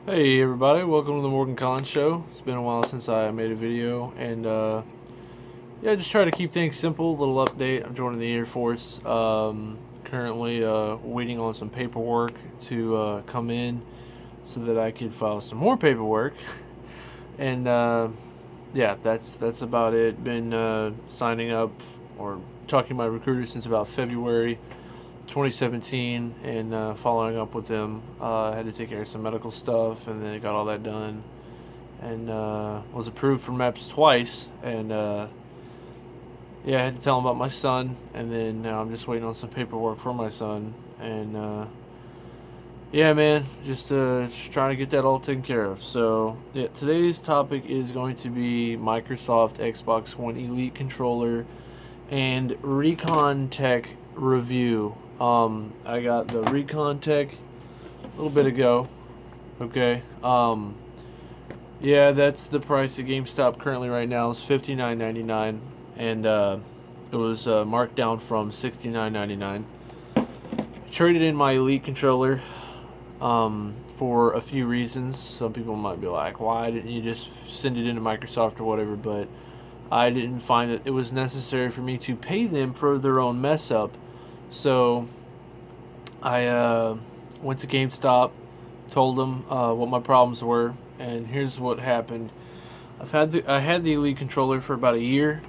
Hey everybody, welcome to the Morgan Collins Show. It's been a while since I made a video, and yeah, just try to keep things simple. Little update: I'm joining the Air Force. Currently waiting on some paperwork to come in so that I could file some more paperwork. And yeah, that's about it. Been signing up or talking to my recruiter since about February 2017, and following up with them. I had to take care of some medical stuff, and then got all that done, and was approved for MEPS twice. And yeah, I had to tell them about my son, and then now I'm just waiting on some paperwork for my son. And yeah, man, just trying to get that all taken care of. So yeah, today's topic is going to be Microsoft Xbox One Elite Controller and RECon Tech review. I got the RECon Tech a little bit ago. Okay. Yeah, that's the price at GameStop currently right now is $59.99, and it was marked down from $69.99. Traded in my Elite controller for a few reasons. Some people might be like, why didn't you just send it into Microsoft or whatever? But I didn't find that it was necessary for me to pay them for their own mess up. So I went to GameStop, told them what my problems were, and here's what happened. I had the Elite controller for about a year,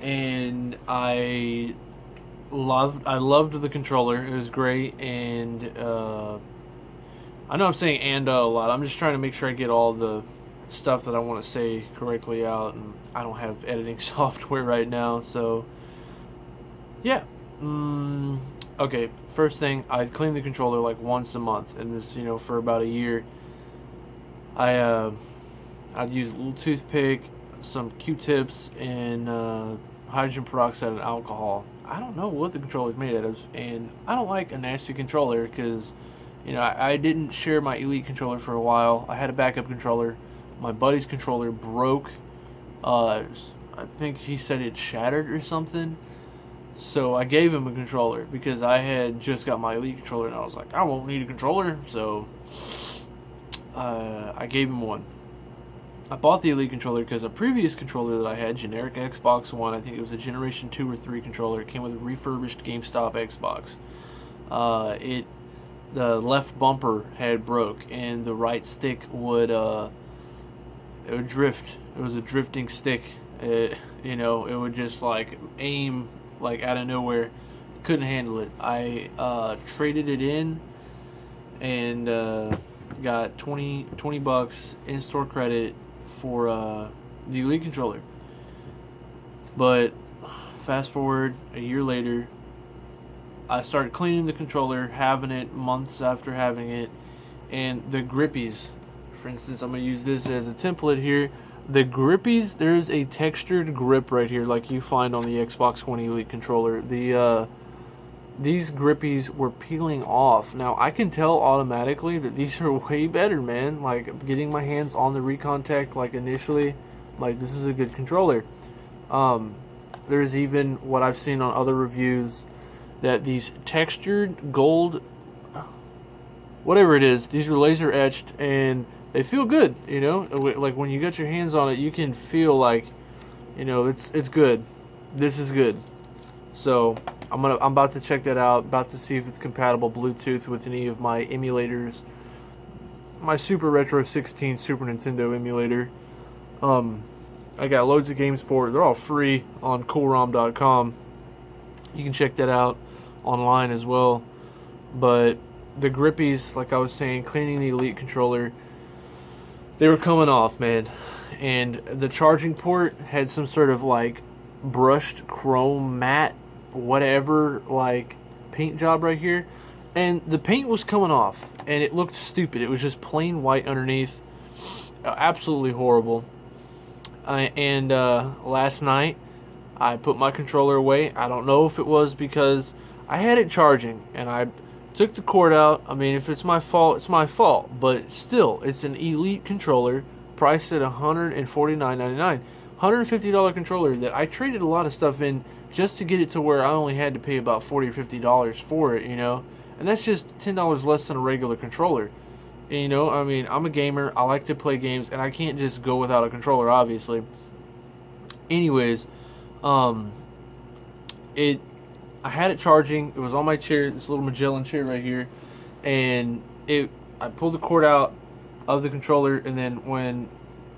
and I loved the controller. It was great, and I know I'm saying a lot. I'm just trying to make sure I get all the stuff that I want to say correctly out, and I don't have editing software right now, so yeah. Okay, first thing, I'd clean the controller like once a month, and this, for about a year. I'd use a little toothpick, some Q-tips, and hydrogen peroxide and alcohol. I don't know what the controller's made out of, and I don't like a nasty controller because, I didn't share my Elite controller for a while. I had a backup controller. My buddy's controller broke. I think he said it shattered or something. So I gave him a controller because I had just got my Elite controller, and I was like, I won't need a controller. So I gave him one. I bought the Elite controller because a previous controller that I had, generic Xbox One, I think it was a Generation 2 or 3 controller. It came with a refurbished GameStop Xbox. The left bumper had broke, and the right stick would drift. It was a drifting stick. It would just like aim like out of nowhere. Couldn't handle it. I traded it in and got 20 bucks in-store credit for the Elite controller. But fast forward a year later, I started cleaning the controller, having it months after having it, and the grippies, for instance, I'm going to use this as a template here. The grippies, there's a textured grip right here like you find on the Xbox One Elite controller. These grippies were peeling off. Now, I can tell automatically that these are way better, man. Like, getting my hands on the RECon Tech, like, initially, like, this is a good controller. There's even what I've seen on other reviews that these textured gold, whatever it is, these are laser etched, and they feel good, like when you get your hands on it, you can feel like, it's good. This is good. So I'm about to check that out, about to see if it's compatible Bluetooth with any of my emulators. My Super Retro 16 Super Nintendo emulator. I got loads of games for it. They're all free on coolrom.com. You can check that out online as well. But the grippies, like I was saying, cleaning the Elite controller, they were coming off, man. And the charging port had some sort of like brushed chrome matte whatever like paint job right here, and the paint was coming off, and it looked stupid. It was just plain white underneath. Absolutely horrible. And last night I put my controller away. I don't know if it was because I had it charging and I took the cord out. I mean, if it's my fault, it's my fault. But still, it's an Elite controller priced at $149.99. $150 controller that I traded a lot of stuff in just to get it to where I only had to pay about $40 or $50 for it, And that's just $10 less than a regular controller. And, you know, I mean, I'm a gamer. I like to play games, and I can't just go without a controller, obviously. Anyways, um, it I had it charging. It was on my chair, this little Magellan chair right here, and I pulled the cord out of the controller, and then when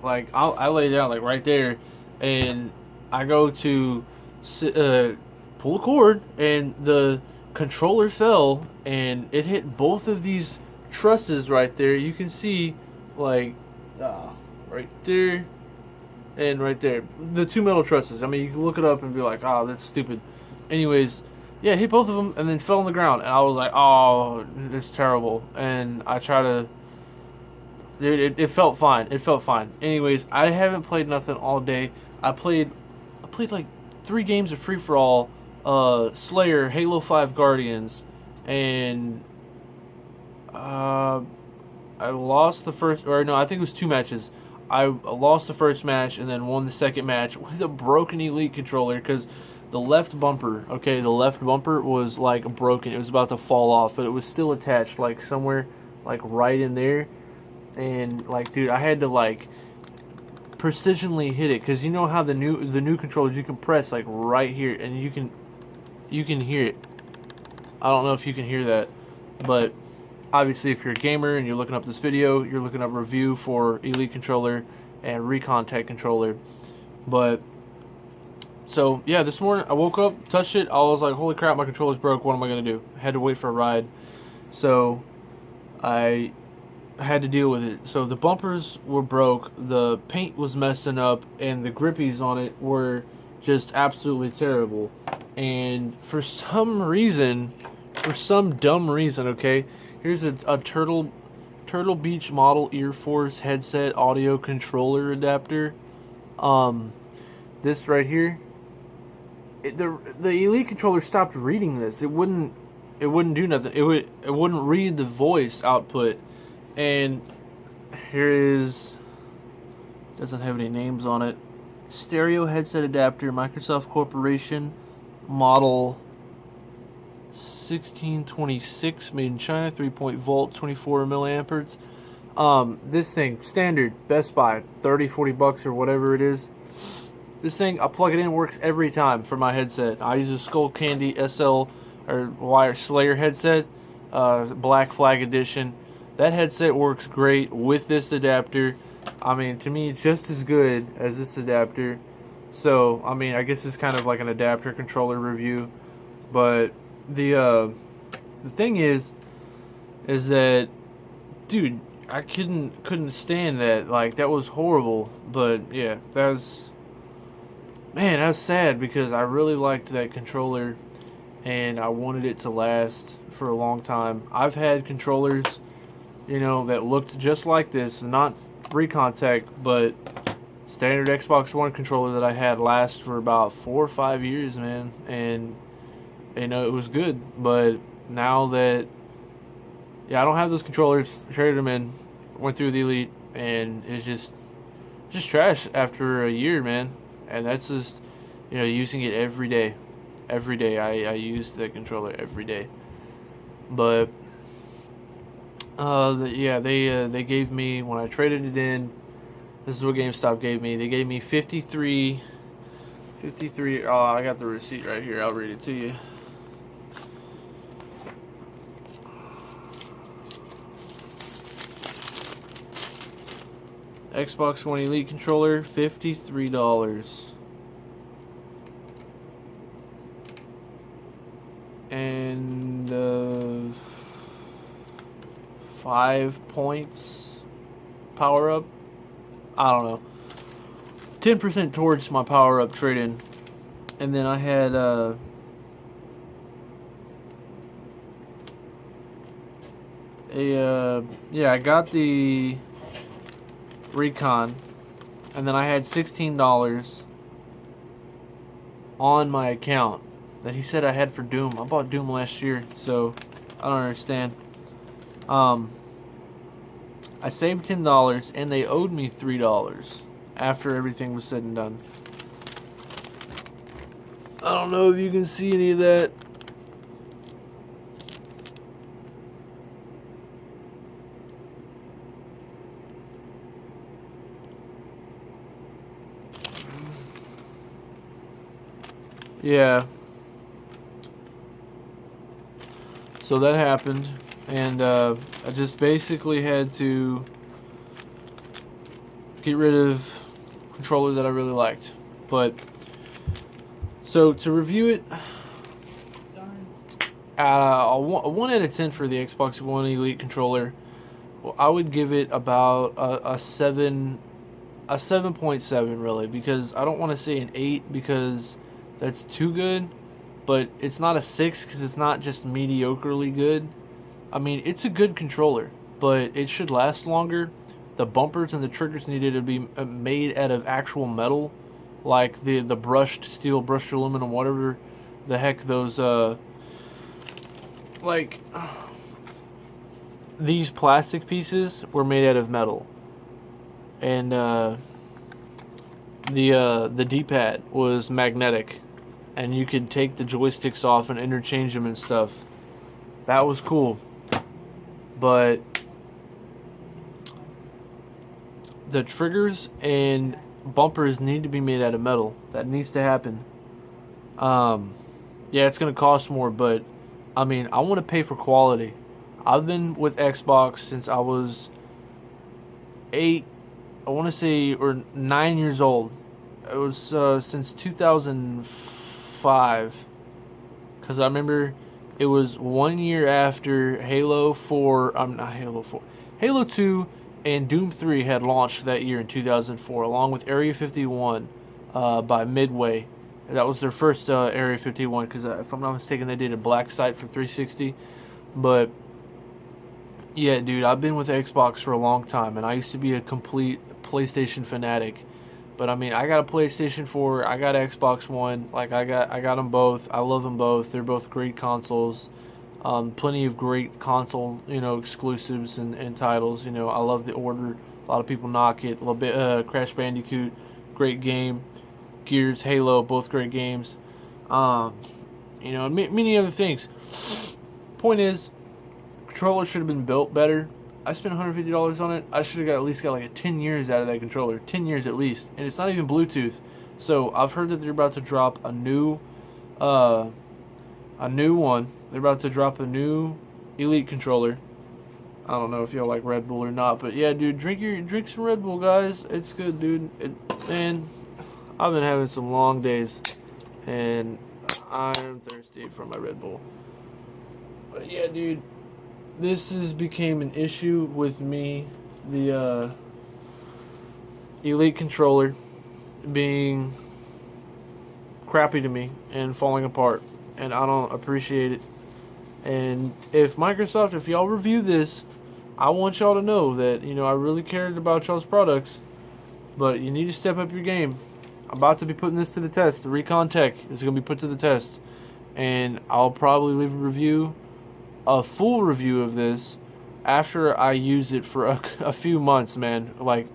I lay it down like right there, and I go to pull the cord, and the controller fell, and it hit both of these trusses right there. You can see like right there and right there, the two metal trusses. I mean, you can look it up and be like, oh, that's stupid. Anyways, yeah, it hit both of them and then fell on the ground, and I was like, oh, it's terrible. And I try to, dude, it felt fine. It felt fine. Anyways, I haven't played nothing all day. I played like 3 games of free for all, Slayer, Halo 5 Guardians, and I lost the first, or no, I think it was 2 matches. I lost the first match and then won the second match with a broken Elite controller because the left bumper, okay, the left bumper was like broken. It was about to fall off, but it was still attached like somewhere like right in there. And like, dude, I had to like precisionally hit it because you know how the new controllers, you can press like right here and you can hear it. I don't know if you can hear that, but obviously if you're a gamer and you're looking up this video, you're looking up review for Elite controller and RECon Tech controller. But so yeah, this morning I woke up, touched it, I was like, holy crap, my controller's broke, what am I gonna do? I had to wait for a ride, so I had to deal with it. So the bumpers were broke, the paint was messing up, and the grippies on it were just absolutely terrible. And for some reason, for some dumb reason, okay, here's a Turtle Beach model Ear Force headset audio controller adapter. This right here, the Elite controller stopped reading this. It wouldn't do nothing. It wouldn't read the voice output. And here is, doesn't have any names on it, stereo headset adapter, Microsoft Corporation, model 1626, made in China, 3-point volt, 24 milliamperes. This thing, standard, Best Buy, 30-40 bucks or whatever it is. This thing, I plug it in, works every time for my headset. I use a Skull Candy SL or wire Slayer headset, Black Flag edition. That headset works great with this adapter. I mean, to me, just as good as this adapter. So, I mean, I guess it's kind of like an adapter controller review. But the thing is that, dude, I couldn't stand that. Like, that was horrible. But yeah, that was sad because I really liked that controller and I wanted it to last for a long time. I've had controllers, you know, that looked just like this, not RECon Tech, but standard Xbox One controller that I had last for about 4 or 5 years, man, and you know, it was good. But now that, yeah, I don't have those controllers, traded them in, went through the Elite, and it's just trash after a year, man. And that's just, you know, using it every day. Every day I used that controller every day. But yeah, they gave me, when I traded it in, this is what GameStop gave me. They gave me 53. Oh, I got the receipt right here. I'll read it to you. Xbox One Elite controller, $53. And 5 points power up. I don't know. 10% towards my power up trade-in. And then I had yeah, I got the RECon, and then I had $16 on my account that he said I had for Doom. I bought Doom last year, so I don't understand. I saved $10 and they owed me $3 after everything was said and done. I don't know if you can see any of that. yeah, so that happened, and I just basically had to get rid of a controller that I really liked. But so to review it, a 1 out of 10 for the Xbox One Elite controller. Well, I would give it about a 7.7 really, because I don't want to say an 8 because that's too good, but it's not a 6 because it's not just mediocrely good. I mean, it's a good controller, but it should last longer. The bumpers and the triggers needed to be made out of actual metal, like the brushed steel, brushed aluminum, whatever the heck those like these plastic pieces were made out of metal, and the D-pad was magnetic, and you could take the joysticks off and interchange them and stuff. That was cool, but the triggers and bumpers need to be made out of metal. That needs to happen. Yeah, it's gonna cost more, but I mean, I want to pay for quality. I've been with Xbox since I was 8, I want to say, or 9 years old. It was since 2005, because I remember it was 1 year after Halo 4. Not Halo 4. Halo 2 and Doom 3 had launched that year in 2004, along with Area 51 by Midway. That was their first Area 51, because if I'm not mistaken, they did a black site for 360. But yeah, dude, I've been with Xbox for a long time, and I used to be a complete PlayStation fanatic. But I mean, I got a PlayStation 4, I got Xbox One, like I got them both. I love them both. They're both great consoles. Plenty of great console, exclusives and titles. I love The Order. A lot of people knock it. A little bit, Crash Bandicoot, great game. Gears, Halo, both great games. Many other things. Point is, controller should have been built better. I spent $150 on it. I should have at least got like 10 years out of that controller. 10 years at least. And it's not even Bluetooth. So I've heard that they're about to drop a new one. They're about to drop a new Elite controller. I don't know if y'all like Red Bull or not, but yeah, dude, drink some Red Bull, guys. It's good, dude. Man, I've been having some long days, and I'm thirsty for my Red Bull. But yeah, dude, this has became an issue with me. The Elite controller being crappy to me and falling apart, and I don't appreciate it. And if Microsoft, if y'all review this, I want y'all to know that, I really cared about y'all's products, but you need to step up your game. I'm about to be putting this to the test. The RECON Tech is going to be put to the test, and I'll probably leave a full review of this after I use it for a few months, man. Like,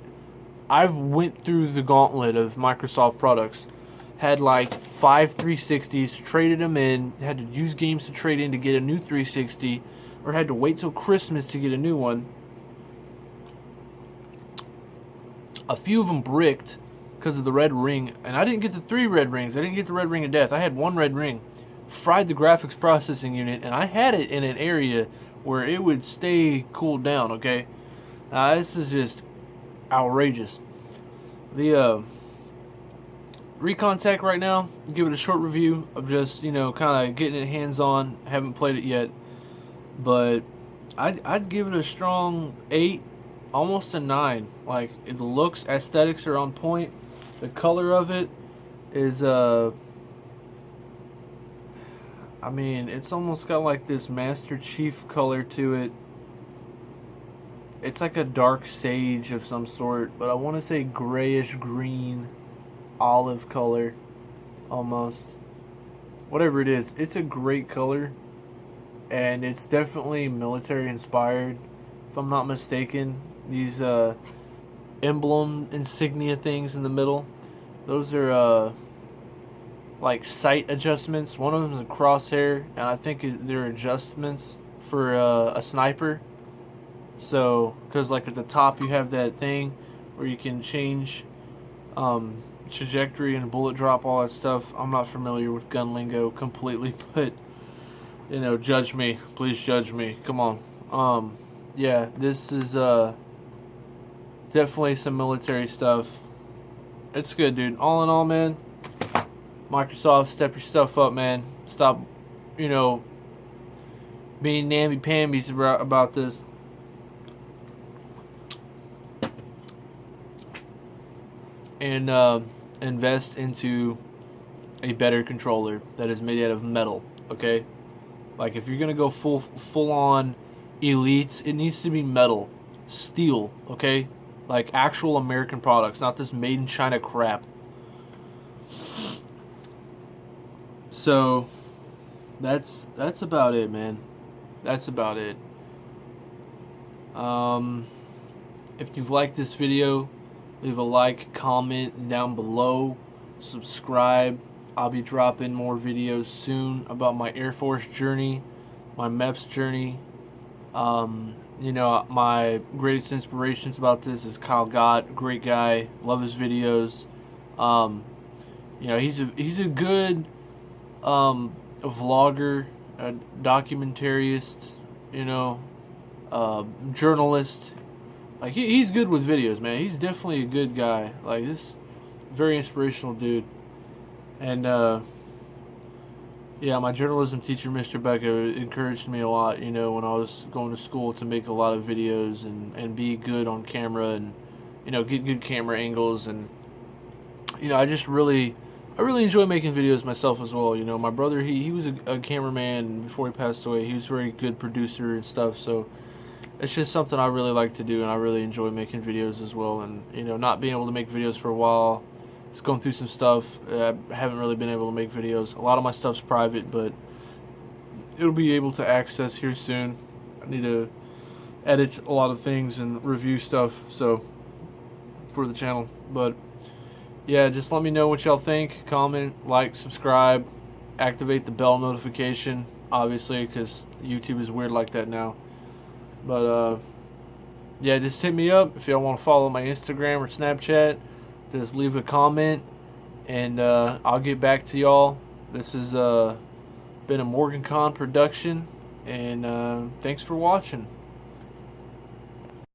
I've went through the gauntlet of Microsoft products. Had like 5 360s, traded them in, had to use games to trade in to get a new 360, or had to wait till Christmas to get a new one. A few of them bricked because of the red ring, and I didn't get the 3 red rings. I didn't get the red ring of death. I had 1 red ring. Fried the graphics processing unit, and I had it in an area where it would stay cooled down, okay? Now, this is just outrageous. The RECON Tech right now, give it a short review of just, kind of getting it hands-on. Haven't played it yet, but I'd give it a strong 8, almost a 9. Like, it looks, aesthetics are on point. The color of it is, it's almost got like this Master Chief color to it. It's like a dark sage of some sort, but I want to say grayish green, olive color, almost. Whatever it is, it's a great color, and it's definitely military inspired. If I'm not mistaken, these emblem insignia things in the middle, those are like sight adjustments. One of them is a crosshair, and I think they're adjustments for a sniper. So, because like at the top you have that thing where you can change trajectory and bullet drop, all that stuff. I'm not familiar with gun lingo completely, but you know, judge me, please judge me. Come on. Yeah, this is definitely some military stuff. It's good, dude. All in all, man, Microsoft, step your stuff up, man. Stop, you know, being namby-pambies about this. And invest into a better controller that is made out of metal, okay? Like, if you're gonna go full on elites, it needs to be metal, steel, okay? Like actual American products, not this made in China crap. So that's about it, man. That's about it. If you've liked this video, leave a like, comment down below, subscribe. I'll be dropping more videos soon about my Air Force journey, my MEPS journey. You know, my greatest inspirations about this is Kyle Gott, great guy, love his videos. You know, he's a good vlogger, a documentarist, you know, journalist. Like he's good with videos, man. He's definitely a good guy. Like, this very inspirational dude. And yeah, my journalism teacher, Mr. Becca, encouraged me a lot, you know, when I was going to school, to make a lot of videos and be good on camera, and, you know, get good camera angles. And, you know, I really enjoy making videos myself as well. You know, my brother, he was a cameraman, and before he passed away, he was a very good producer and stuff. So it's just something I really like to do, and I really enjoy making videos as well. And, you know, not being able to make videos for a while, just going through some stuff. I haven't really been able to make videos. A lot of my stuff's private, but it'll be able to access here soon. I need to edit a lot of things and review stuff, so, for the channel. But yeah, just let me know what y'all think. Comment, like, subscribe, activate the bell notification, obviously, because YouTube is weird like that now. But yeah, just hit me up if y'all want to follow my Instagram or Snapchat. Just leave a comment, and I'll get back to y'all. This has been a MorganCon production, and thanks for watching.